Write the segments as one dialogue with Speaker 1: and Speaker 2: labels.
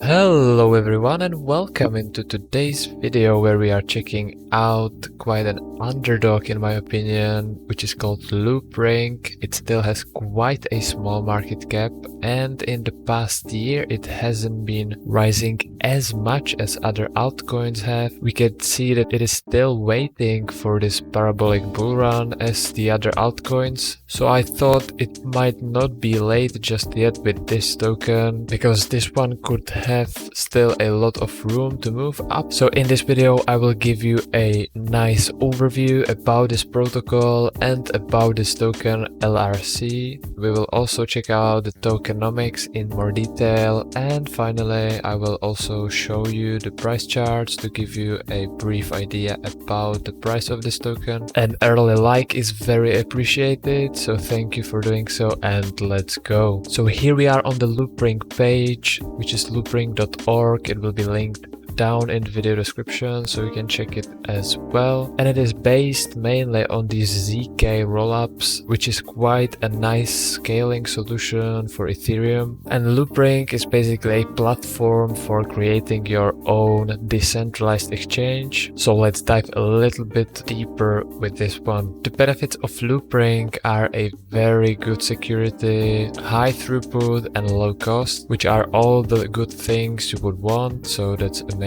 Speaker 1: Hello everyone and welcome into today's video where we are checking out quite an underdog in my opinion, which is called Loopring. It still has quite a small market cap and in the past year it hasn't been rising as much as other altcoins have. We can see that it is still waiting for this parabolic bull run as the other altcoins. So I thought it might not be late just yet with this token because this one could have still a lot of room to move up. So in this video I will give you a nice overview about this protocol and about this token LRC. We will also check out the tokenomics in more detail, and finally I will also show you the price charts to give you a brief idea about the price of this token. An early like is very appreciated, so thank you for doing so, and let's go. So here we are on the Loopring page, which is loopring.org. It will be linked down in the video description so you can check it as well, and it is based mainly on these ZK rollups, which is quite a nice scaling solution for Ethereum. And Loopring is basically a platform for creating your own decentralized exchange. So let's dive a little bit deeper with this one. The benefits of Loopring are a very good security, high throughput and low cost, which are all the good things you would want, so that's amazing.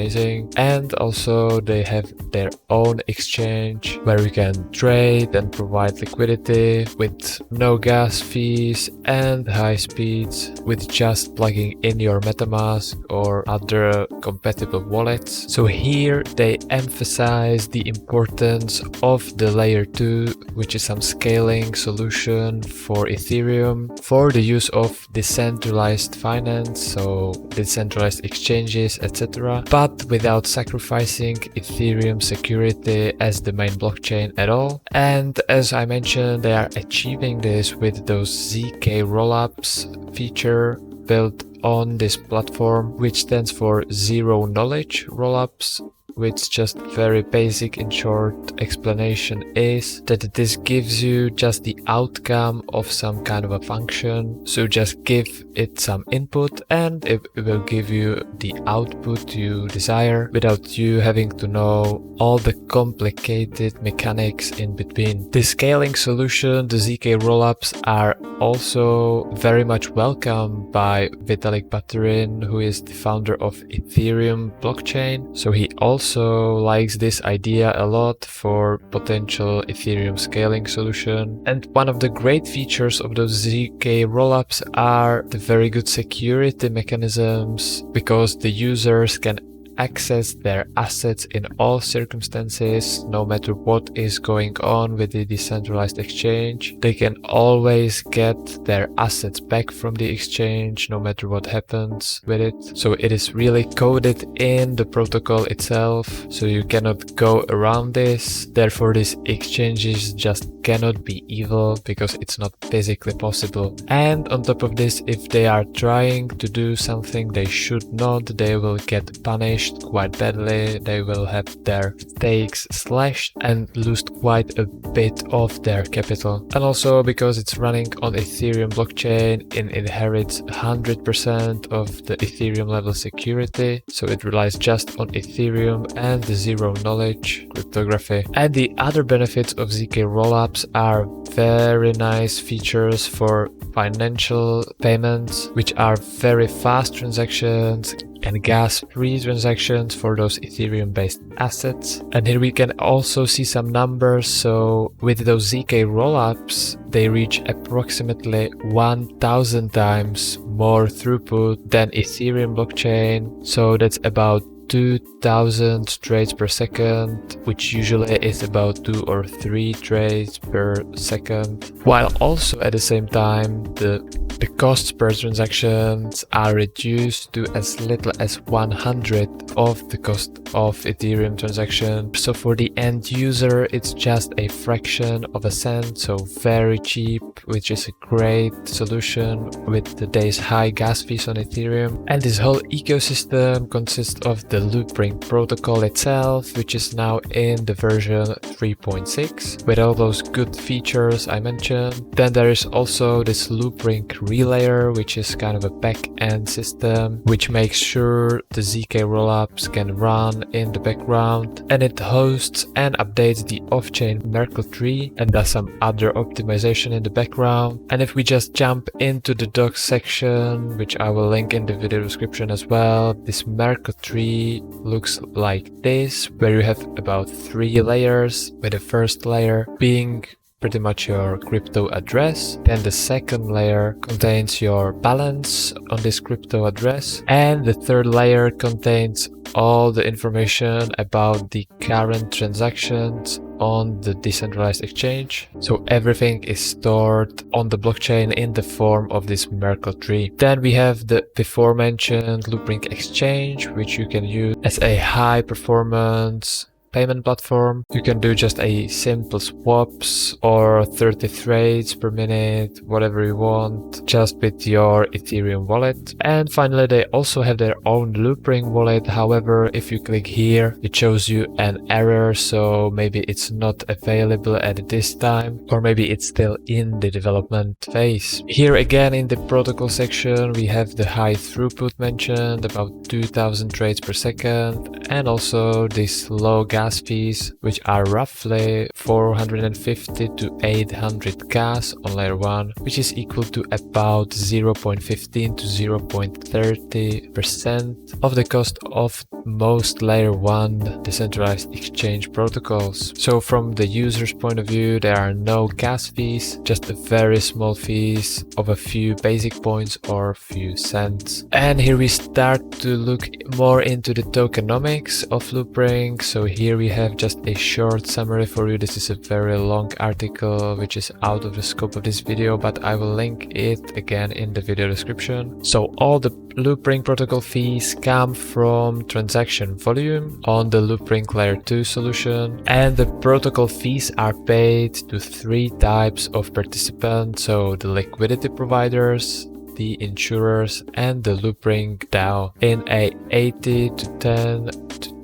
Speaker 1: And also they have their own exchange where you can trade and provide liquidity with no gas fees and high speeds with just plugging in your MetaMask or other compatible wallets. So here they emphasize the importance of the layer 2, which is some scaling solution for Ethereum for the use of decentralized finance, so decentralized exchanges, etc. but without sacrificing Ethereum security as the main blockchain at all. And as I mentioned, they are achieving this with those ZK rollups feature built on this platform, which stands for zero knowledge rollups, which just very basic in short explanation is that this gives you just the outcome of some kind of a function. So just give it some input and it will give you the output you desire without you having to know all the complicated mechanics in between. The scaling solution, the ZK rollups, are also very much welcomed by Vitalik Buterin, who is the founder of Ethereum blockchain. So he also likes this idea a lot for potential Ethereum scaling solution. And one of the great features of those ZK rollups are the very good security mechanisms, because the users can access their assets in all circumstances, no matter what is going on with the decentralized exchange. They can always get their assets back from the exchange, no matter what happens with it. So it is really coded in the protocol itself, so you cannot go around this. Therefore, these exchanges just cannot be evil because it's not physically possible. And on top of this, if they are trying to do something they should not, they will get punished quite badly. They will have their stakes slashed and lose quite a bit of their capital. And also because it's running on Ethereum blockchain, it inherits 100% of the Ethereum level security, so it relies just on Ethereum and the zero knowledge cryptography. And the other benefits of ZK rollups are very nice features for financial payments, which are very fast transactions and gas-free transactions for those Ethereum-based assets. And here we can also see some numbers. So with those ZK rollups, they reach approximately 1000 times more throughput than Ethereum blockchain. So that's about 2000 trades per second, which usually is about 2 or 3 trades per second, while also at the same time the costs per transactions are reduced to as little as 100 of the cost of Ethereum transaction. So for the end user it's just a fraction of a cent, so very cheap, which is a great solution with today's high gas fees on Ethereum. And this whole ecosystem consists of the Loopring protocol itself, which is now in the version 3.6 with all those good features I mentioned. Then there is also this Loopring relayer, which is kind of a back-end system which makes sure the ZK rollups can run in the background, and it hosts and updates the off-chain Merkle tree and does some other optimization in the background. And if we just jump into the docs section, which I will link in the video description as well, this Merkle tree looks like this, where you have about 3 layers, with the first layer being pretty much your crypto address. Then the second layer contains your balance on this crypto address, and the third layer contains all the information about the current transactions on the decentralized exchange. So everything is stored on the blockchain in the form of this Merkle tree. Then we have the before mentioned Loopring exchange, which you can use as a high performance payment platform. You can do just a simple swaps or 30 trades per minute, whatever you want, just with your Ethereum wallet. And finally, they also have their own Loopring wallet. However, if you click here, it shows you an error, so maybe it's not available at this time, or maybe it's still in the development phase. Here again in the protocol section, we have the high throughput mentioned, about 2000 trades per second, and also this low gas fees, which are roughly 450 to 800 gas on layer 1, which is equal to about 0.15 to 0.30% of the cost of most layer 1 decentralized exchange protocols. So from the user's point of view, there are no gas fees, just a very small fees of a few basic points or a few cents. And here we start to look more into the tokenomics of Loopring. So here we have just a short summary for you. This is a very long article which is out of the scope of this video, but I will link it again in the video description. So all the Loopring protocol fees come from transaction volume on the Loopring layer 2 solution, and the protocol fees are paid to 3 types of participants, so the liquidity providers, the insurers, and the Loopring DAO in a 80 to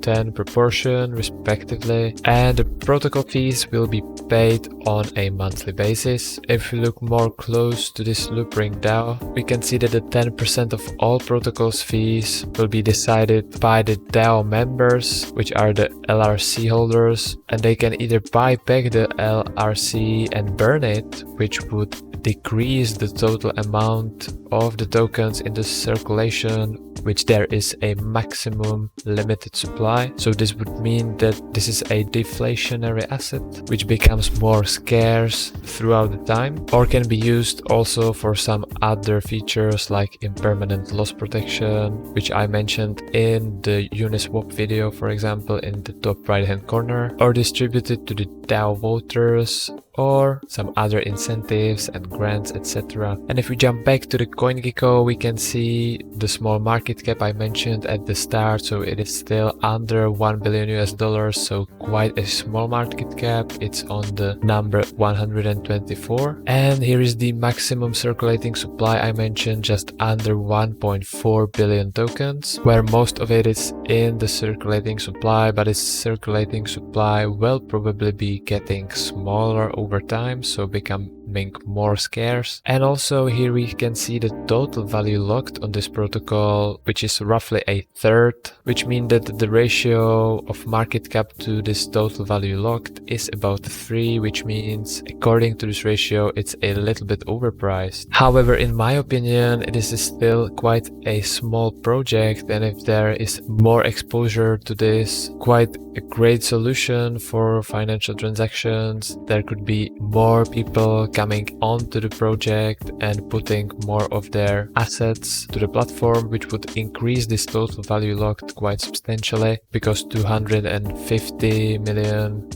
Speaker 1: 10 proportion respectively, and the protocol fees will be paid on a monthly basis. If we look more close to this Loopring DAO, we can see that the 10% of all protocols fees will be decided by the DAO members, which are the LRC holders, and they can either buy back the LRC and burn it, which would decrease the total amount of the tokens in the circulation, which there is a maximum limited supply. So this would mean that this is a deflationary asset which becomes more scarce throughout the time, or can be used also for some other features like impermanent loss protection, which I mentioned in the Uniswap video, for example, in the top right hand corner, or distributed to the DAO voters, or some other incentives and grants, etc. And if we jump back to the CoinGecko, we can see the small market cap I mentioned at the start. So it is still under $1 billion, so quite a small market cap. It's on the number 124. And here is the maximum circulating supply I mentioned, just under 1.4 billion tokens, where most of it is in the circulating supply, but its circulating supply will probably be getting smaller over time, so becoming more scarce. And also here we can see the total value locked on this protocol, which is roughly a third, which means that the ratio of market cap to this total value locked is about 3, which means according to this ratio it's a little bit overpriced. However, in my opinion, this is still quite a small project, and if there is more exposure to this, quite a great solution for financial transactions. There could be more people coming onto the project and putting more of their assets to the platform, which would increase this total value locked quite substantially, because $250 million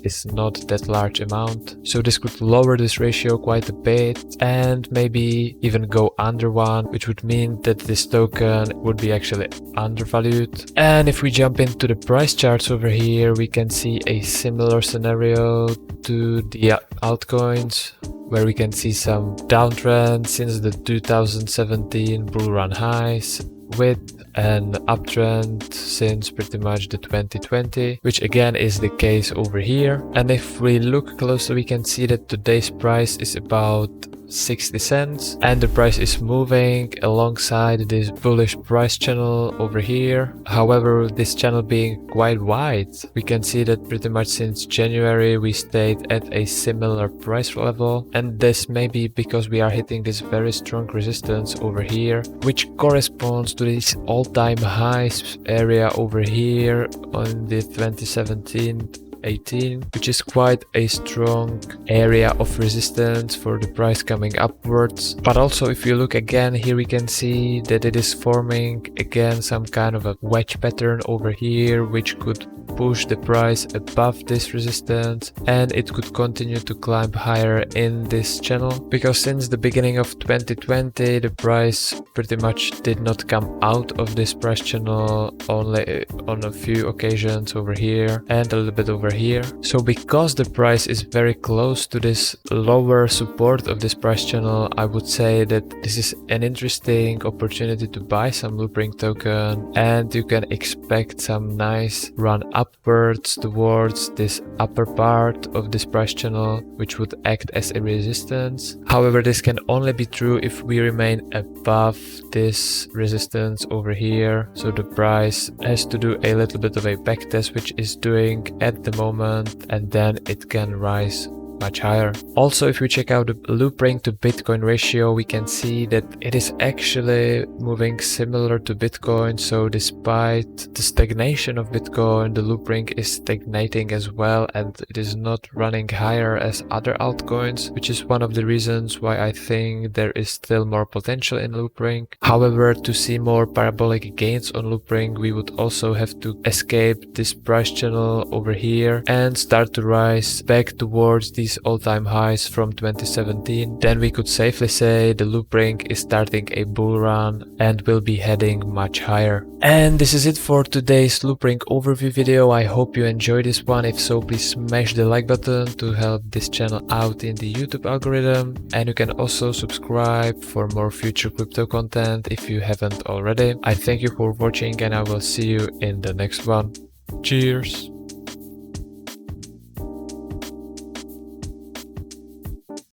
Speaker 1: is not that large amount. So this could lower this ratio quite a bit and maybe even go under 1, which would mean that this token would be actually undervalued. And if we jump into the price charts over here, we can see a similar scenario to the altcoins. upwards, where we can see some downtrend since the 2017 bull run highs, with an uptrend since pretty much the 2020, which again is the case over here. And if we look closer, we can see that today's price is about 60 cents, and the price is moving alongside this bullish price channel over here. However, this channel being quite wide, we can see that pretty much since January we stayed at a similar price level, and this may be because we are hitting this very strong resistance over here, which corresponds to this all-time highs area over here on the 2017-18, which is quite a strong area of resistance for the price coming upwards. But also, if you look again here, we can see that it is forming again some kind of a wedge pattern over here, which could push the price above this resistance, and it could continue to climb higher in this channel, because since the beginning of 2020 the price pretty much did not come out of this price channel, only on a few occasions over here and a little bit over here. So because the price is very close to this lower support of this price channel, I would say that this is an interesting opportunity to buy some Loopring token, and you can expect some nice run upwards towards this upper part of this price channel, which would act as a resistance. However, this can only be true if we remain above this resistance over here. So the price has to do a little bit of a backtest, which is doing at the moment, and then it can rise much higher. Also, if we check out the Loopring to Bitcoin ratio, we can see that it is actually moving similar to Bitcoin. So despite the stagnation of Bitcoin, the Loopring is stagnating as well, and it is not running higher as other altcoins, which is one of the reasons why I think there is still more potential in Loopring. However, to see more parabolic gains on Loopring, we would also have to escape this price channel over here and start to rise back towards these all-time highs from 2017. Then we could safely say the Loopring is starting a bull run and will be heading much higher. And this is it for today's Loopring overview video. I hope you enjoyed this one. If so, please smash the like button to help this channel out in the YouTube algorithm, and you can also subscribe for more future crypto content if you haven't already. I thank you for watching, and I will see you in the next one. Cheers!